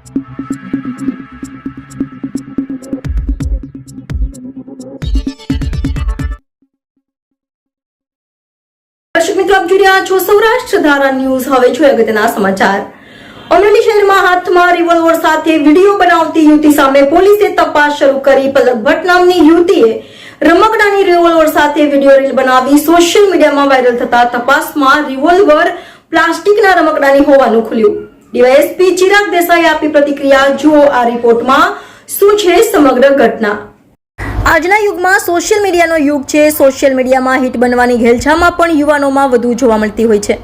દર્શક મિત્રો, આપ જોઈ રહ્યા છો સૌરાષ્ટ્ર ધારા ન્યૂઝ. હવે જોઈએ અગત્યના સમાચાર. અમરેલી શહેરમાં હાથમાં રિવોલ્વર સાથે વિડીયો બનાવતી યુવતી સામે પોલીસે તપાસ શરૂ કરી. પલક ભટ્ટ નામની યુવતીએ રમકડાની રિવોલ્વર સાથે વિડીયો રીલ બનાવી સોશિયલ મીડિયામાં વાયરલ થતા તપાસમાં રિવોલ્વર પ્લાસ્ટિકના રમકડાની હોવાનું ખુલ્યું. ડીવાયએસપી ચિરાગ દેસાઈએ આપી પ્રતિક્રિયા. જુઓ આ રિપોર્ટમાં શું છે સમગ્ર ઘટના. આજના યુગમાં સોશિયલ મીડિયાનો યુગ છે. સોશિયલ મીડિયામાં હિટ બનવાની ઘેલછામાં પણ યુવાનોમાં વધુ જોવા મળતી હોય છે.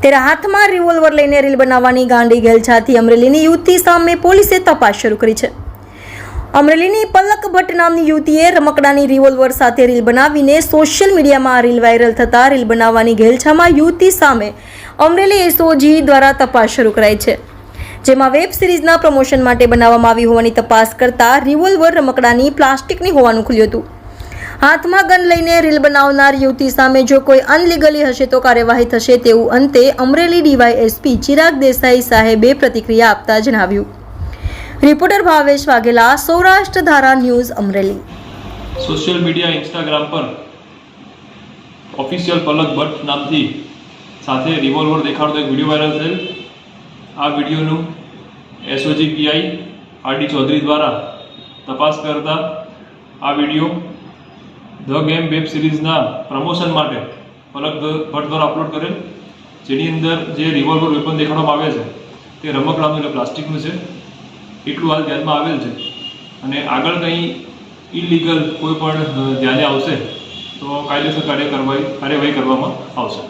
ત્યારે હાથમાં રિવોલ્વર લઈને રીલ બનાવવાની ગાંડી ઘેલછાથી અમરેલીની યુવતી સામે પોલીસે તપાસ શરૂ કરી છે. અમરેલીની પલક ભટ્ટ નામની યુવતીએ રમકડાની રિવોલ્વર સાથે રીલ બનાવીને સોશિયલ મીડિયામાં રીલ વાયરલ થતા રીલ બનાવવાની ઘેલછામાં યુવતી સામે અમરેલી એસઓજી દ્વારા તપાસ શરૂ કરાઈ છે. જેમાં વેબ સિરીઝના પ્રમોશન માટે બનાવવામાં આવી હોવાની તપાસ કરતા રિવોલ્વર રમકડાની પ્લાસ્ટિકની હોવાનું ખુલ્યું હતું. હાથમાં ગન લઈને રીલ બનાવનાર યુવતી સામે જો કોઈ અનલીગલી હશે તો કાર્યવાહી થશે તેવું અંતે અમરેલી ડીવાયએસપી ચિરાગ દેસાઈ સાહેબે પ્રતિક્રિયા આપતા જણાવ્યું. Reporter Bhavesh Vaghela, Saurashtra Dhara news, Amreli. Social media Instagram પર ઓફિશિયલ પલક ભટ્ટ નામથી સાથે રિવોલ્વર દેખાડતો એક વિડીયો વાયરલ થયેલ. આ વિડીયોનું એસઓજી પીઆઈ આરડી ચૌધરી દ્વારા તપાસ કરતા આ વિડીયો ધ ગેમ વેબ સિરીઝના પ્રમોશન માટે પલક ભટ્ટ દ્વારા અપલોડ કરેલ, જેની અંદર જે રિવોલ્વર વેપન દેખાડવામાં આવે છે તે રમકડાનું એટલે પ્લાસ્ટિકનું છે. એટલું હાલ ધ્યાનમાં આવેલ છે અને આગળ કંઈ ઇલીગલ કોઈ પણ ધ્યાને આવશે તો કાયદેસર કાર્યવાહી કરવામાં આવશે.